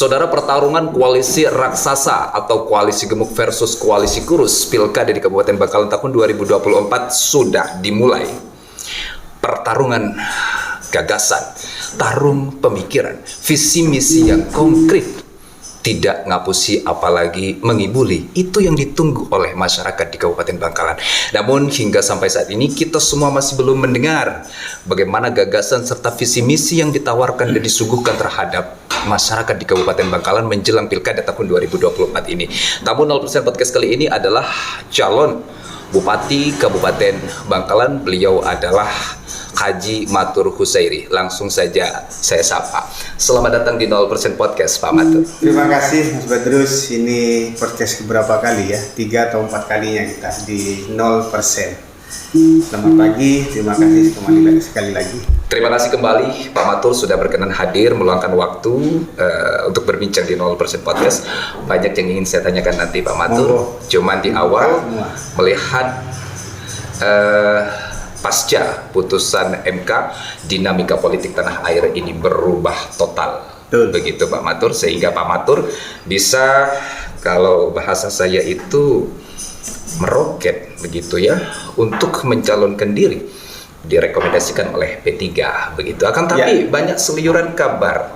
Saudara, pertarungan koalisi raksasa atau koalisi gemuk versus koalisi kurus Pilkada di Kabupaten Bangkalan tahun 2024 sudah dimulai. Pertarungan gagasan, tarung pemikiran, visi misi yang konkret, tidak ngapusi apalagi mengibuli, itu yang ditunggu oleh masyarakat di Kabupaten Bangkalan. Namun hingga sampai saat ini kita semua masih belum mendengar bagaimana gagasan serta visi misi yang ditawarkan dan disuguhkan terhadap masyarakat di Kabupaten Bangkalan menjelang Pilkada tahun 2024 ini. Tamu 0% Podcast kali ini adalah calon Bupati Kabupaten Bangkalan. Beliau adalah Haji Matur Husairi. Langsung saja saya sapa. Selamat datang di 0% Podcast, Pak Matur. Terima kasih Mas Badrus. Ini podcast keberapa kali ya? 3 atau 4 kalinya kita di 0%. Selamat pagi, terima kasih sekali lagi. Terima kasih kembali Pak Matur sudah berkenan hadir meluangkan waktu untuk berbincang di 0% Podcast. Banyak yang ingin saya tanyakan nanti Pak Matur. Cuman di awal melihat pasca putusan MK, dinamika politik tanah air ini berubah total. Begitu Pak Matur, sehingga Pak Matur bisa, kalau bahasa saya itu, meroket begitu ya, untuk mencalonkan diri, direkomendasikan oleh P3 begitu. Akan tapi banyak seliuran kabar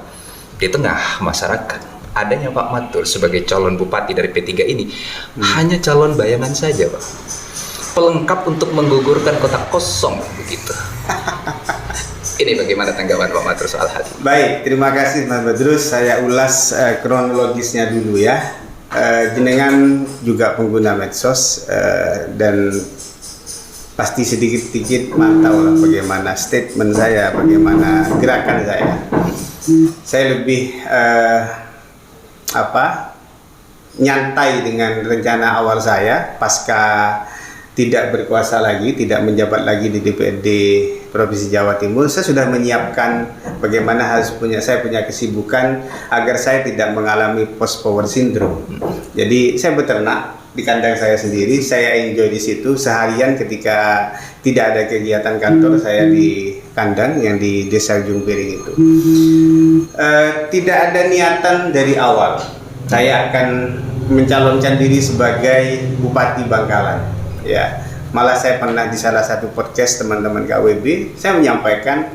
di tengah masyarakat, adanya Pak Matur sebagai calon bupati dari P3 ini hanya calon bayangan saja, Pak. Pelengkap untuk menggugurkan kota kosong begitu. Ini bagaimana tanggapan Pak Matur soal hal ini? Baik, terima kasih Mas Badrus. Saya ulas kronologisnya dulu ya. Jenengan juga pengguna medsos dan pasti sedikit-sedikit mantau lah bagaimana statement saya, bagaimana gerakan saya. Saya lebih nyantai dengan rencana awal saya pasca tidak berkuasa lagi, tidak menjabat lagi di DPRD Provinsi Jawa Timur. Saya sudah menyiapkan bagaimana saya punya kesibukan agar saya tidak mengalami post power syndrome. Jadi saya beternak di kandang saya sendiri, saya enjoy di situ seharian ketika tidak ada kegiatan kantor saya di kandang yang di Desa Ujung Piring itu. Tidak ada niatan dari awal saya akan mencalonkan diri sebagai Bupati Bangkalan. Ya, malah saya pernah di salah satu podcast teman-teman KWB, saya menyampaikan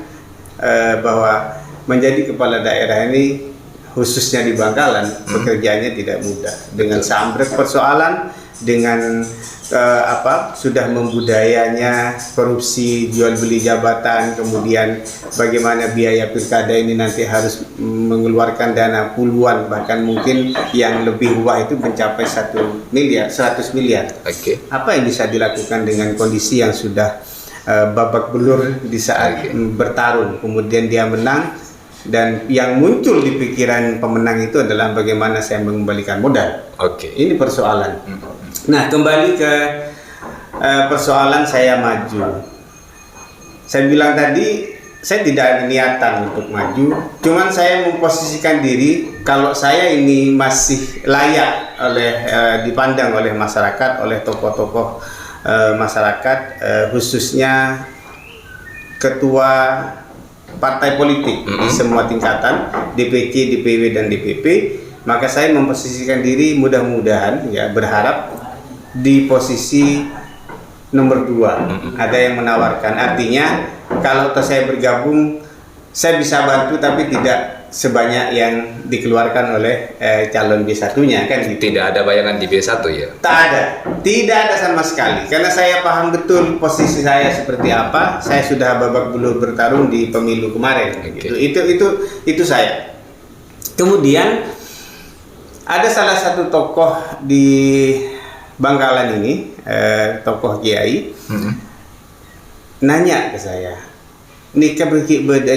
bahwa menjadi kepala daerah ini khususnya di Bangkalan pekerjaannya tidak mudah, dengan seambrek persoalan, dengan sudah membudayanya korupsi, jual beli jabatan, kemudian bagaimana biaya pilkada ini nanti harus mengeluarkan dana puluhan, bahkan mungkin yang lebih wah itu mencapai 100 miliar. Okay. Apa yang bisa dilakukan dengan kondisi yang sudah babak belur di saat bertarung, kemudian dia menang, dan yang muncul di pikiran pemenang itu adalah bagaimana saya mengembalikan modal. Okay. Ini persoalan. Nah, kembali ke persoalan saya maju. Saya bilang tadi, saya tidak ada niatan untuk maju, cuman saya memposisikan diri kalau saya ini masih layak dipandang oleh masyarakat, oleh tokoh-tokoh masyarakat, khususnya ketua partai politik di semua tingkatan, DPC, DPW, dan DPP, maka saya memposisikan diri mudah-mudahan ya, berharap di posisi nomor 2. Ada yang menawarkan, artinya kalau saya bergabung saya bisa bantu tapi tidak sebanyak yang dikeluarkan oleh calon B1-nya kan gitu. Tidak ada bayangan di B1 ya? Tidak ada sama sekali, karena saya paham betul posisi saya seperti apa. Saya sudah babak belur bertarung di pemilu kemarin. Okay. Itu saya. Kemudian ada salah satu tokoh di Bangkalan ini, tokoh Kiai, nanya ke saya, nikah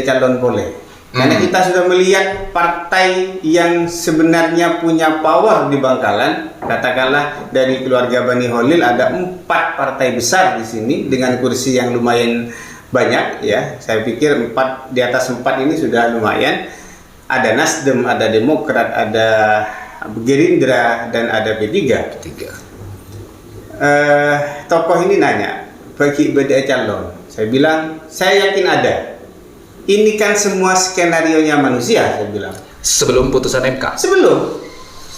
calon boleh? Karena kita sudah melihat partai yang sebenarnya punya power di Bangkalan, katakanlah dari keluarga Bani Holil ada 4 partai besar di sini dengan kursi yang lumayan banyak ya. Saya pikir di atas 4 ini sudah lumayan. Ada Nasdem, ada Demokrat, ada Gerindra, dan ada P3. Tokoh ini nanya, bagi beda calon. Saya bilang, saya yakin ada. Ini kan semua skenarionya manusia, saya bilang. Sebelum putusan MK. Sebelum.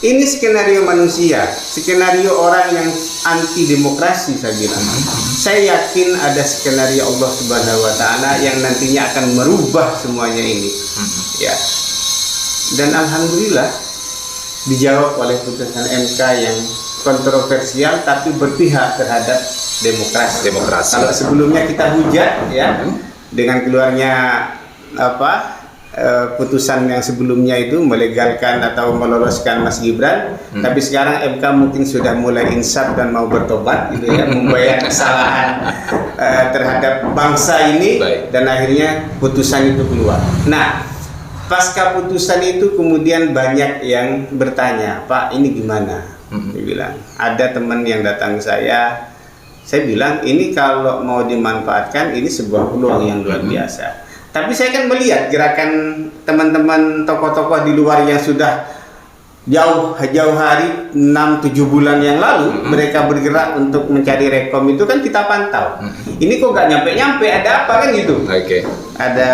Ini skenario manusia, skenario orang yang anti demokrasi, saya bilang. Saya yakin ada skenario Allah Subhanahu wa taala yang nantinya akan merubah semuanya ini. Ya. Dan alhamdulillah dijawab oleh putusan MK yang kontroversial tapi berpihak terhadap demokrasi. Kalau sebelumnya kita hujat ya dengan keluarnya putusan yang sebelumnya itu melegalkan atau meloloskan Mas Gibran, tapi sekarang MK mungkin sudah mulai insaf dan mau bertobat gitu ya, membayar kesalahan terhadap bangsa ini. Dan akhirnya putusan itu keluar. Nah, pasca putusan itu kemudian banyak yang bertanya, Pak ini gimana? Dia bilang, ada teman yang datang ke saya bilang ini kalau mau dimanfaatkan ini sebuah peluang yang luar biasa. Tapi saya kan melihat gerakan teman-teman tokoh-tokoh di luar yang sudah jauh hari 6-7 bulan yang lalu mereka bergerak untuk mencari rekom itu kan kita pantau. Ini kok nggak nyampe-nyampe, ada apa kan gitu? Ada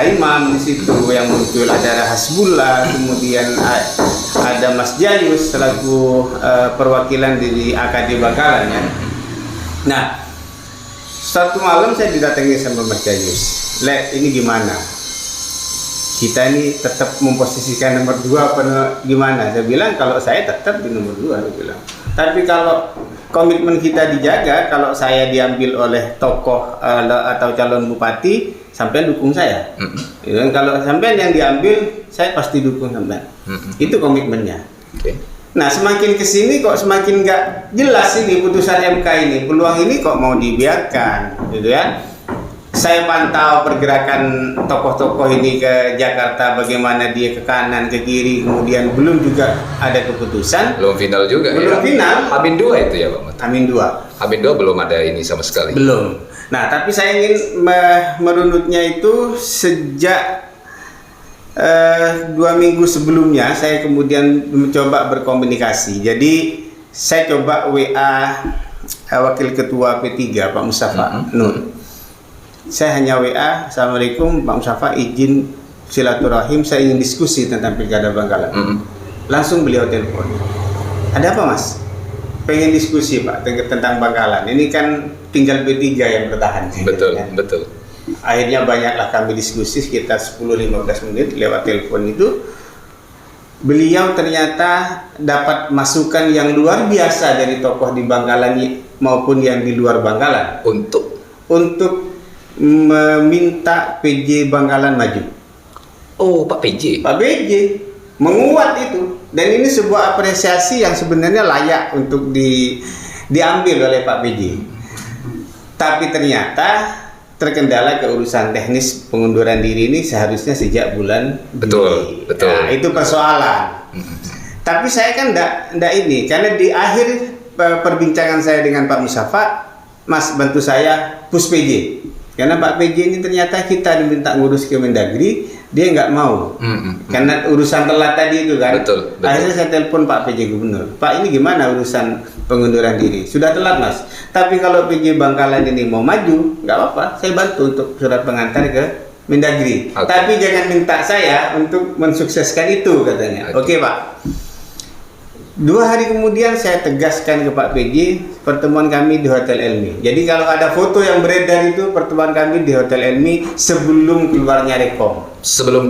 Imam di situ yang muncul, ada Hasbullah, kemudian ada Mas Jayus selaku perwakilan di AKD Bangkalan ya. Nah, suatu malam saya didatangi sama Mas Jayus. Ini gimana? Kita ini tetap memposisikan nomor 2 apa gimana? Saya bilang kalau saya tetap di nomor 2, saya bilang. Tapi kalau komitmen kita dijaga, kalau saya diambil oleh tokoh atau calon bupati, sampean dukung saya. Dan kalau sampean yang diambil, saya pasti dukung sampean. Itu komitmennya. Nah, semakin kesini kok semakin nggak jelas ini putusan MK ini, peluang ini kok mau dibiarkan, gitu ya. Saya pantau pergerakan tokoh-tokoh ini ke Jakarta, bagaimana dia ke kanan, ke kiri, kemudian belum juga ada keputusan. Belum final juga belum ya? Final. Amin 2 itu ya Pak Mat? Amin 2. Amin 2 belum ada ini sama sekali? Belum. Nah, tapi saya ingin merunutnya itu sejak 2 minggu sebelumnya saya kemudian mencoba berkomunikasi. Jadi saya coba WA Wakil Ketua P3 Pak Mustafa Nur. Saya hanya WA, Assalamualaikum Pak Mustafa, izin silaturahim, saya ingin diskusi tentang Pilkada Bangkalan. Langsung beliau telepon. Ada apa Mas? Pengen diskusi Pak tentang Bangkalan. Ini kan tinggal P3 yang bertahan. Betul, ya. Betul. Akhirnya banyaklah kami diskusi sekitar 10-15 menit lewat telepon itu. Beliau ternyata dapat masukan yang luar biasa dari tokoh di Bangkalan maupun yang di luar Bangkalan untuk meminta PJ Bangkalan maju. Oh, Pak PJ menguat itu, dan ini sebuah apresiasi yang sebenarnya layak untuk diambil oleh Pak PJ. Tapi ternyata terkendala keurusan teknis pengunduran diri ini seharusnya sejak bulan Juli. Betul. Nah, itu persoalan. Tapi saya kan enggak ini, karena di akhir perbincangan saya dengan Pak Mustafa, Mas bantu saya push PJ. Karena Pak PJ ini ternyata kita diminta ngurus ke Mendagri, dia nggak mau. Karena urusan telat tadi itu kan. Betul. Akhirnya saya telepon Pak PJ Gubernur. Pak, ini gimana urusan pengunduran diri? Sudah telat Mas. Tapi kalau PJ Bangkalan ini mau maju, nggak apa-apa. Saya bantu untuk surat pengantar ke Mendagri. Tapi jangan minta saya untuk mensukseskan itu katanya. Oke Pak. 2 hari kemudian saya tegaskan ke Pak PJ, pertemuan kami di Hotel Elmi. Jadi kalau ada foto yang beredar itu pertemuan kami di Hotel Elmi sebelum keluarnya rekom. Sebelum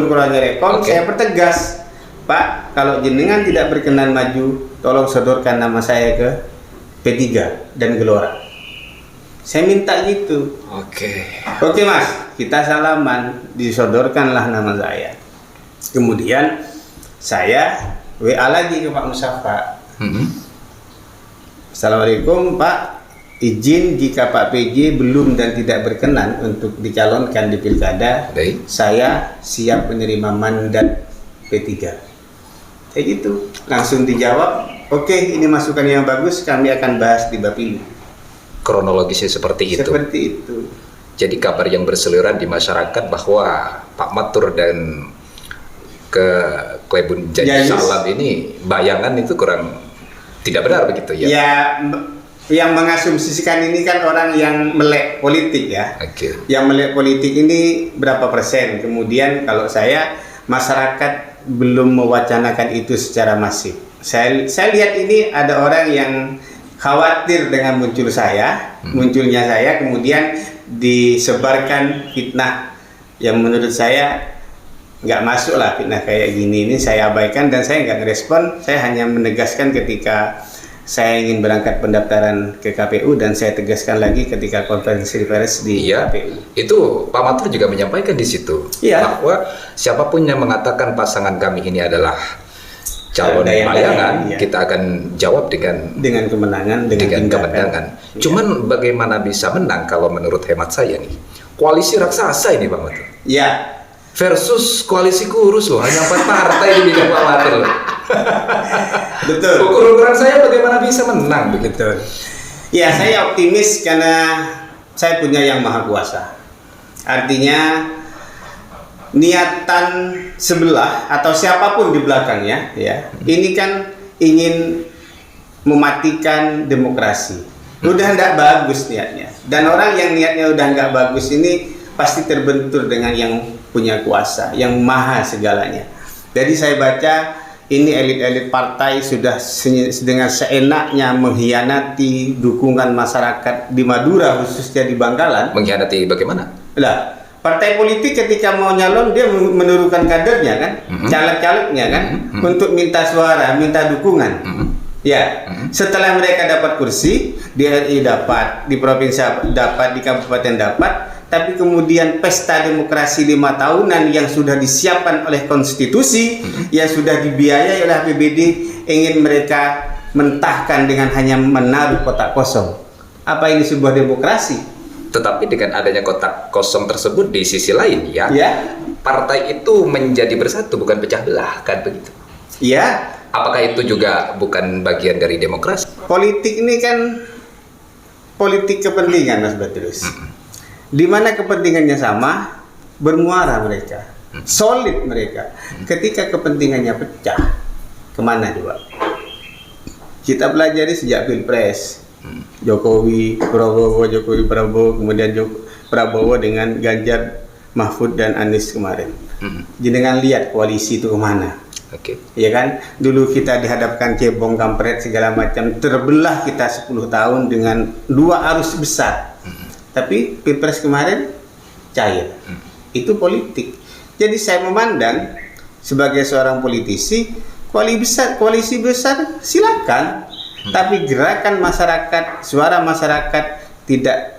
keluarnya rekom, saya pertegas, Pak, kalau jenengan tidak berkenan maju, tolong sodorkan nama saya ke P3 dan Gelora. Saya minta gitu. Oke Mas, kita salaman, disodorkanlah nama saya. Kemudian saya WA lagi ke Pak Mustafa. Assalamualaikum Pak, izin jika Pak PJ belum dan tidak berkenan untuk dicalonkan di Pilkada, saya siap menerima mandat P3. Kayak gitu, langsung dijawab, oke, ini masukan yang bagus, kami akan bahas di Bapilu. Kronologisnya seperti itu. Jadi kabar yang berseliweran di masyarakat bahwa Pak Matur dan ke Klebun Jayus Salam ini bayangan itu kurang tidak benar begitu ya? Ya, yang mengasumsikan ini kan orang yang melek politik ya. Oke. Yang melek politik ini berapa persen? Kemudian kalau saya, masyarakat belum mewacanakan itu secara masif. Saya lihat ini ada orang yang khawatir dengan munculnya saya, kemudian disebarkan fitnah yang menurut saya nggak masuk lah. Fitnah kayak gini ini saya abaikan dan saya nggak ngerespon. Saya hanya menegaskan ketika saya ingin berangkat pendaftaran ke KPU, dan saya tegaskan lagi ketika konferensi pers di KPU. Itu Pak Matur juga menyampaikan di situ bahwa siapapun yang mengatakan pasangan kami ini adalah calon bayangan, kita akan jawab dengan kemenangan, dengan kemenangan. Cuman bagaimana bisa menang kalau menurut hemat saya nih? Koalisi raksasa ini Pak Matur. Ya. Versus koalisi kurus loh, hanya 4 partai di Pak Matur loh. Betul. Ukuran saya bagaimana bisa menang begitu? Ya, saya optimis karena saya punya yang maha kuasa. Artinya niatan sebelah atau siapapun di belakangnya ya, ini kan ingin mematikan demokrasi. Udah nggak bagus niatnya. Dan orang yang niatnya udah nggak bagus ini pasti terbentur dengan yang punya kuasa, yang maha segalanya. Jadi saya baca ini elit-elit partai sudah dengan seenaknya mengkhianati dukungan masyarakat di Madura, khususnya di Bangkalan. Mengkhianati bagaimana? Lah, partai politik ketika mau nyalon dia menurunkan kadernya kan, caleg-calegnya kan, untuk minta suara, minta dukungan. Ya, setelah mereka dapat kursi, di RI dapat, di provinsi dapat, di kabupaten dapat, tapi kemudian pesta demokrasi 5 tahunan yang sudah disiapkan oleh konstitusi, yang sudah dibiayai oleh APBD, ingin mereka mentahkan dengan hanya menaruh kotak kosong. Apa ini sebuah demokrasi? Tetapi dengan adanya kotak kosong tersebut di sisi lain ya, partai itu menjadi bersatu, bukan pecah belah, kan begitu? Ya. Apakah itu juga bukan bagian dari demokrasi? Politik ini kan politik kepentingan, Mas Badrus. Di mana kepentingannya sama, bermuara mereka, solid mereka. Ketika kepentingannya pecah, kemana coba? Kita pelajari sejak Pilpres, Jokowi, Prabowo, kemudian Prabowo dengan Ganjar, Mahfud dan Anies kemarin. Jenengan lihat koalisi itu kemana? Ya kan, dulu kita dihadapkan cebong, kampret segala macam, terbelah kita 10 tahun dengan 2 arus besar. Tapi Pilpres kemarin cair. Itu politik. Jadi saya memandang sebagai seorang politisi, koalisi besar silakan. Tapi gerakan masyarakat, suara masyarakat tidak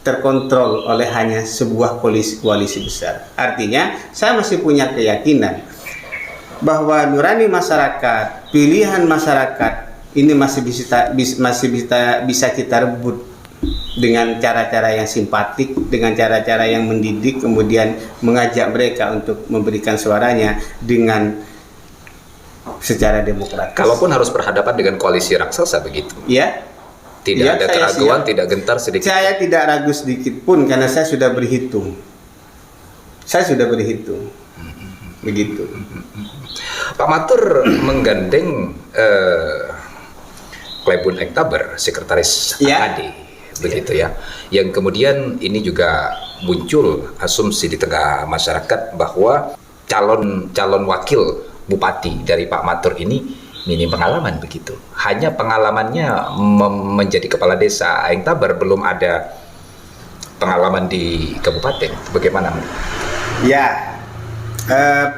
terkontrol oleh hanya sebuah koalisi besar. Artinya saya masih punya keyakinan bahwa nurani masyarakat, pilihan masyarakat ini masih bisa kita rebut dengan cara-cara yang simpatik, dengan cara-cara yang mendidik, kemudian mengajak mereka untuk memberikan suaranya dengan secara demokratis. Kalaupun harus berhadapan dengan koalisi raksasa begitu. Ya. Tidak ada keraguan, tidak gentar sedikit. Saya tidak ragu sedikit pun karena saya sudah berhitung. Begitu. Pak Matur menggandeng Klebun Ektaber, sekretaris AKD, begitu ya. Yang kemudian ini juga muncul asumsi di tengah masyarakat bahwa calon wakil bupati dari Pak Matur ini minim pengalaman begitu. Hanya pengalamannya menjadi kepala desa Ektaber, belum ada pengalaman di kabupaten. Bagaimana? Ya.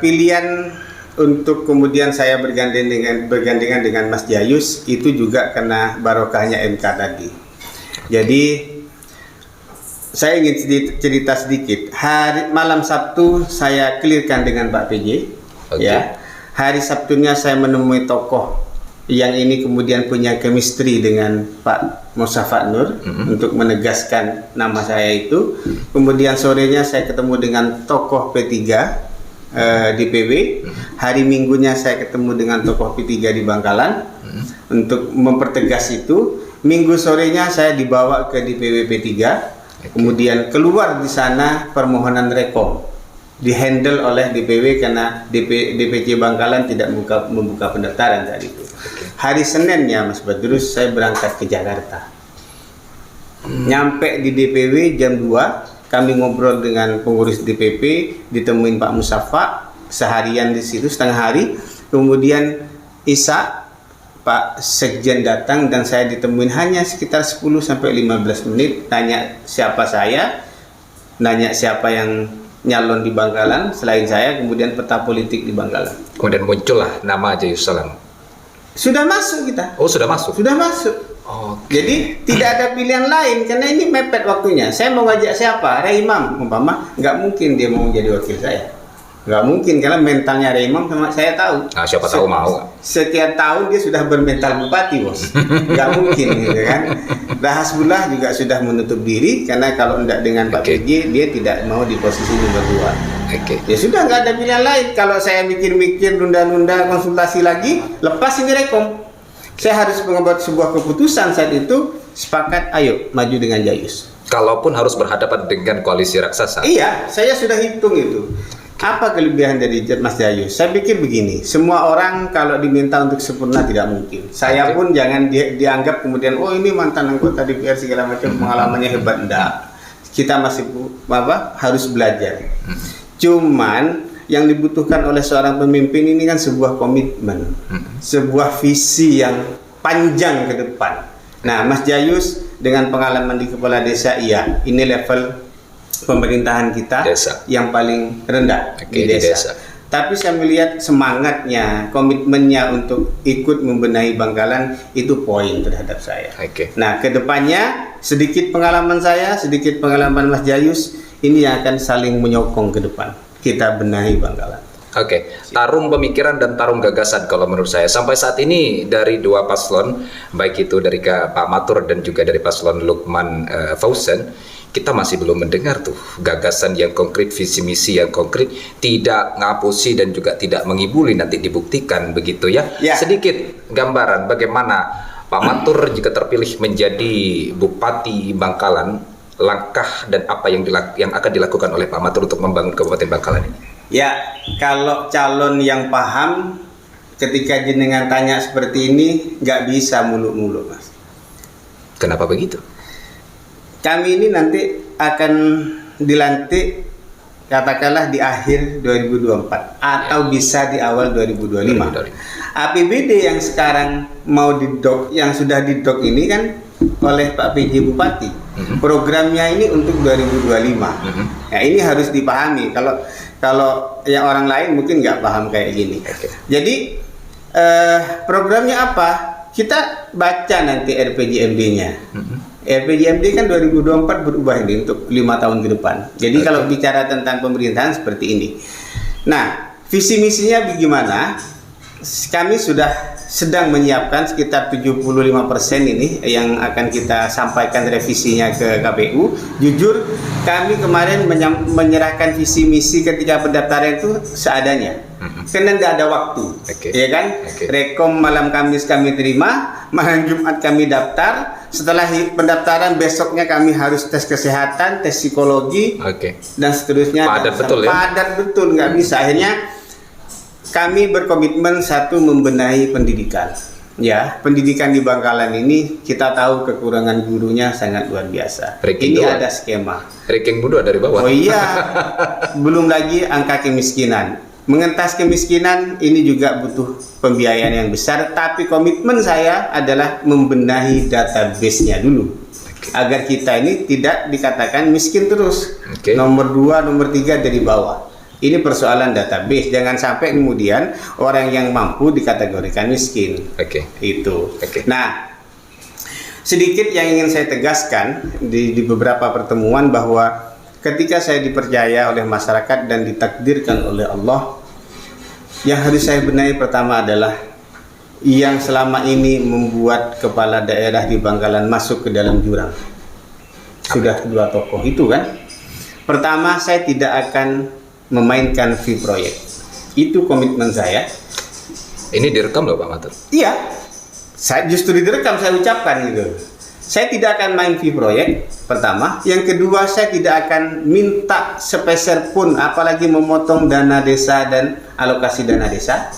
Pilihan untuk kemudian saya bergandengan dengan Mas Jayus itu juga kena barokahnya MK tadi. Jadi saya ingin cerita sedikit. Malam Sabtu saya clearkan dengan Pak PJ. Ya. Hari Sabtunya saya menemui tokoh yang ini kemudian punya chemistry dengan Pak Musafa Nur untuk menegaskan nama saya itu. Kemudian sorenya saya ketemu dengan tokoh P3 DPW. Hari Minggunya saya ketemu dengan tokoh P3 di Bangkalan untuk mempertegas itu. Minggu sorenya saya dibawa ke DPW P3, kemudian keluar di sana permohonan rekom dihandle oleh DPW karena DPC Bangkalan tidak membuka pendaftaran saat itu. Hari Senin ya Mas Badrus, saya berangkat ke Jakarta. Nyampe di DPW jam 2, kami ngobrol dengan pengurus DPP, ditemuin Pak Musafa, seharian di situ, setengah hari. Kemudian Isa, Pak Sekjen datang dan saya ditemuin hanya sekitar 10-15 menit, tanya siapa saya, nanya siapa yang nyalon di Bangkalan selain saya, kemudian peta politik di Bangkalan. Kemudian muncullah nama Jayus Salam. Sudah masuk kita. Oh, sudah masuk. Sudah masuk. Jadi tidak ada pilihan lain karena ini mepet waktunya. Saya mau ngajak siapa? Ray Imam umpama, nggak mungkin dia mau jadi wakil saya. Nggak mungkin karena mentalnya Ray Imam sama saya tahu. Nah, siapa tahu mau. Sekian tahun dia sudah bermental bupati, bos. Nggak mungkin gitu kan. Hasbullah juga sudah menutup diri karena kalau tidak dengan Pak PJ dia tidak mau di posisi nomor 2. Ya sudah, nggak ada pilihan lain. Kalau saya mikir-mikir nunda-nunda konsultasi lagi, lepas ini rekom. Saya harus membuat sebuah keputusan saat itu, sepakat ayo maju dengan Jayus. Kalaupun harus berhadapan dengan koalisi raksasa. Iya, saya sudah hitung itu. Apa kelebihan dari Mas Jayus? Saya pikir begini, semua orang kalau diminta untuk sempurna tidak mungkin. Saya pun jangan dianggap kemudian, oh ini mantan anggota DPR segala macam pengalamannya hebat. Enggak. Kita masih harus belajar. Cuman yang dibutuhkan oleh seorang pemimpin ini kan sebuah komitmen, sebuah visi yang panjang ke depan. Nah, Mas Jayus dengan pengalaman di kepala desa, iya, ini level pemerintahan kita desa yang paling rendah di desa. Tapi saya melihat semangatnya, komitmennya untuk ikut membenahi Bangkalan itu poin terhadap saya. Nah, kedepannya sedikit pengalaman saya, sedikit pengalaman Mas Jayus, ini yang akan saling menyokong ke depan. Kita benahi Bangkalan. Tarung pemikiran dan tarung gagasan kalau menurut saya. Sampai saat ini dari dua paslon, baik itu dari Pak Matur dan juga dari paslon Lukman Fauzan, kita masih belum mendengar tuh gagasan yang konkret, visi misi yang konkret, tidak ngapusi dan juga tidak mengibuli, nanti dibuktikan begitu ya. Sedikit gambaran bagaimana Pak Matur jika terpilih menjadi Bupati Bangkalan, langkah dan apa yang akan dilakukan oleh Pak Matur untuk membangun Kabupaten Bangkalan ini. Ya, kalau calon yang paham ketika jenengan tanya seperti ini nggak bisa muluk-muluk, Mas. Kenapa begitu? Kami ini nanti akan dilantik katakanlah di akhir 2024 atau bisa di awal 2025. APBD yang sekarang mau didok, yang sudah didok ini kan oleh Pak PJ Bupati. Programnya ini untuk 2025. Ya, ini harus dipahami. Kalau yang orang lain mungkin nggak paham kayak gini. Jadi programnya apa? Kita baca nanti RPJMD-nya. RPJMD kan 2024 berubah ini untuk 5 tahun ke depan. Jadi kalau bicara tentang pemerintahan seperti ini. Nah, visi misinya bagaimana? Kami sudah sedang menyiapkan sekitar 75% ini yang akan kita sampaikan revisinya ke KPU. Jujur, kami kemarin menyerahkan visi misi ketika pendaftaran itu seadanya. Karena tidak ada waktu, ya kan? Rekom malam Kamis kami terima, malam Jumat kami daftar. Setelah pendaftaran besoknya kami harus tes kesehatan, tes psikologi, dan seterusnya. Padat betul ya? Padat betul, nggak bisa. Akhirnya kami berkomitmen satu membenahi pendidikan. Ya, pendidikan di Bangkalan ini kita tahu kekurangan gurunya sangat luar biasa. Ini ada skema. Ranking kedua dari bawah. Oh iya, belum lagi angka kemiskinan. Mengentas kemiskinan ini juga butuh pembiayaan yang besar, tapi komitmen saya adalah membenahi database-nya dulu. Agar kita ini tidak dikatakan miskin terus. Nomor 2, nomor 3 dari bawah. Ini persoalan database. Jangan sampai kemudian orang yang mampu dikategorikan miskin. Itu. Nah, sedikit yang ingin saya tegaskan di beberapa pertemuan bahwa ketika saya dipercaya oleh masyarakat dan ditakdirkan oleh Allah, yang harus saya benahi pertama adalah yang selama ini membuat kepala daerah di Bangkalan masuk ke dalam jurang. Sudah 2 tokoh itu kan. Pertama, saya tidak akan memainkan fee proyek. Itu komitmen saya. Ini direkam loh Pak Matur. Iya. Saya justru direkam, saya ucapkan gitu. Saya tidak akan main fee proyek, pertama. Yang kedua, saya tidak akan minta sepeser pun, apalagi memotong dana desa dan alokasi dana desa.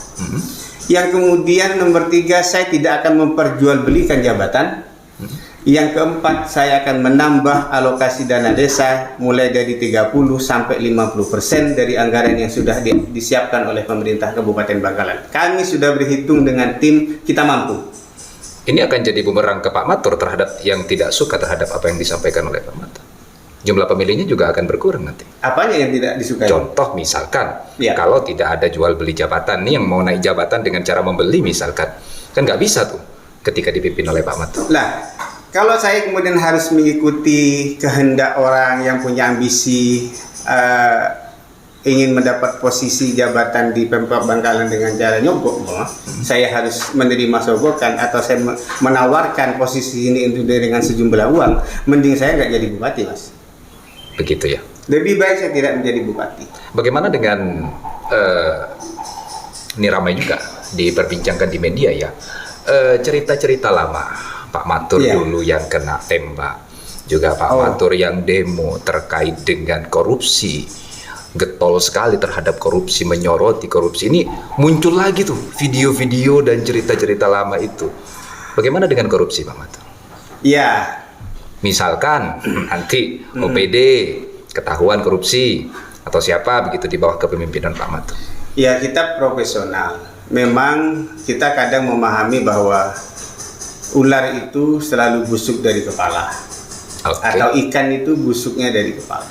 Yang kemudian nomor 3, saya tidak akan memperjualbelikan jabatan. Yang keempat, saya akan menambah alokasi dana desa mulai dari 30 sampai 50% dari anggaran yang sudah disiapkan oleh pemerintah Kabupaten Bangkalan. Kami sudah berhitung dengan tim, kita mampu. Ini akan jadi bumerang ke Pak Matur terhadap yang tidak suka terhadap apa yang disampaikan oleh Pak Matur. Jumlah pemilihnya juga akan berkurang nanti. Apanya yang tidak disukai? Contoh misalkan, Ya. kalau tidak ada jual beli jabatan, nih yang mau naik jabatan dengan cara membeli misalkan, kan nggak bisa tuh ketika dipimpin oleh Pak Matur. Lah, kalau saya kemudian harus mengikuti kehendak orang yang punya ambisi ingin mendapat posisi jabatan di Pemkab Bangkalan dengan cara nyogok, saya harus menerima sogokan atau saya menawarkan posisi ini dengan sejumlah uang, mending saya nggak jadi bupati, Mas. Begitu ya. Lebih baik saya tidak menjadi bupati. Bagaimana dengan ini ramai juga diperbincangkan di media ya, cerita-cerita lama Pak Matur dulu yang kena tembak, juga Pak Matur yang demo terkait dengan korupsi, getol sekali terhadap korupsi, menyoroti korupsi. Ini muncul lagi tuh video-video dan cerita-cerita lama itu. Bagaimana dengan korupsi Pak Matur? Ya. Misalkan nanti OPD ketahuan korupsi atau siapa begitu di bawah kepemimpinan Pak Matur. Ya, kita profesional. Memang kita kadang memahami bahwa ular itu selalu busuk dari kepala. Atau ikan itu busuknya dari kepala.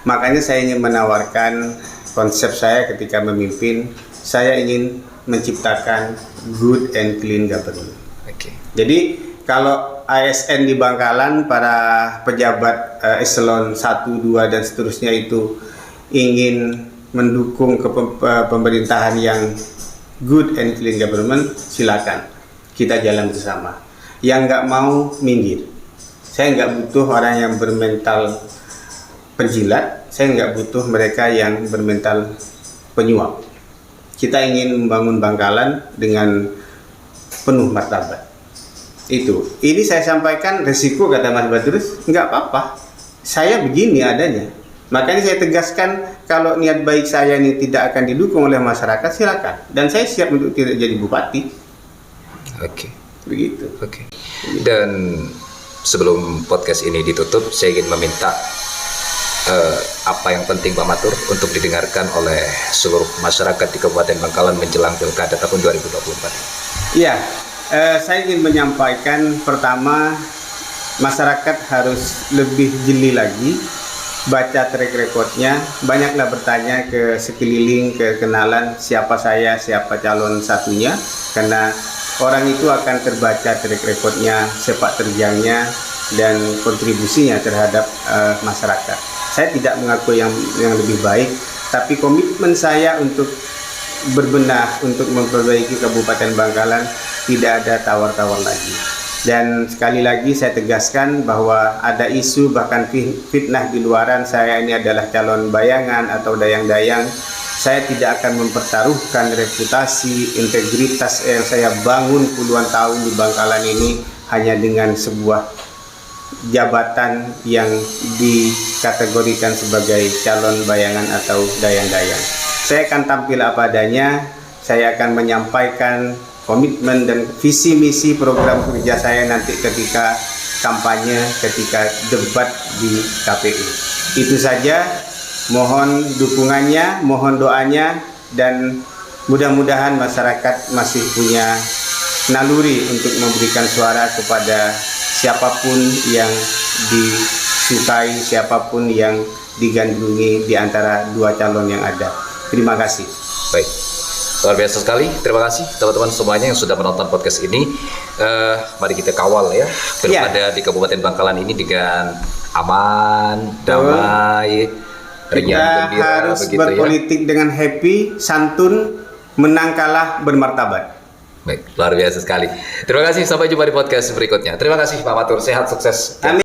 Makanya saya ingin menawarkan konsep saya ketika memimpin, saya ingin menciptakan good and clean government. Jadi kalau ASN di Bangkalan, para pejabat eselon 1, 2 dan seterusnya itu ingin mendukung pemerintahan yang good and clean government, silakan kita jalan bersama. Yang nggak mau minggir. Saya nggak butuh orang yang bermental penjilat, saya nggak butuh mereka yang bermental penyuap. Kita ingin membangun Bangkalan dengan penuh martabat. Ini saya sampaikan resiko, kata Mas Badrus, nggak apa-apa. Saya begini adanya. Makanya saya tegaskan, kalau niat baik saya ini tidak akan didukung oleh masyarakat, silakan. Dan saya siap untuk tidak jadi bupati. Begitu. Dan sebelum podcast ini ditutup, saya ingin meminta apa yang penting Pak Matur untuk didengarkan oleh seluruh masyarakat di Kabupaten Bangkalan menjelang Pilkada tahun 2024. Iya, saya ingin menyampaikan, pertama, masyarakat harus lebih jeli lagi, baca track recordnya, banyaklah bertanya ke sekeliling, ke kenalan siapa saya, siapa calon satunya, karena orang itu akan terbaca track recordnya, sepak terjangnya, dan kontribusinya terhadap masyarakat. Saya tidak mengaku yang lebih baik, tapi komitmen saya untuk berbenah, untuk memperbaiki Kabupaten Bangkalan, tidak ada tawar-tawar lagi. Dan sekali lagi saya tegaskan bahwa ada isu bahkan fitnah di luaran saya ini adalah calon bayangan atau dayang-dayang. Saya tidak akan mempertaruhkan reputasi, integritas yang saya bangun puluhan tahun di Bangkalan ini hanya dengan sebuah jabatan yang dikategorikan sebagai calon bayangan atau dayang-dayang. Saya akan tampil apa adanya, saya akan menyampaikan komitmen dan visi misi program kerja saya nanti ketika kampanye, ketika debat di KPU. Itu saja, mohon dukungannya, mohon doanya, dan mudah-mudahan masyarakat masih punya naluri untuk memberikan suara kepada siapapun yang disukai, siapapun yang digandrungi di antara dua calon yang ada. Terima kasih. Baik, luar biasa sekali. Terima kasih teman-teman semuanya yang sudah menonton podcast ini. Mari kita kawal ya pilkada di Kabupaten Bangkalan ini dengan aman, damai, riang, gembira. Kita harus begitu berpolitik dengan happy, santun, menang kalah bermartabat. Baik, luar biasa sekali. Terima kasih, sampai jumpa di podcast berikutnya. Terima kasih Pak Matur, sehat, sukses. Amin.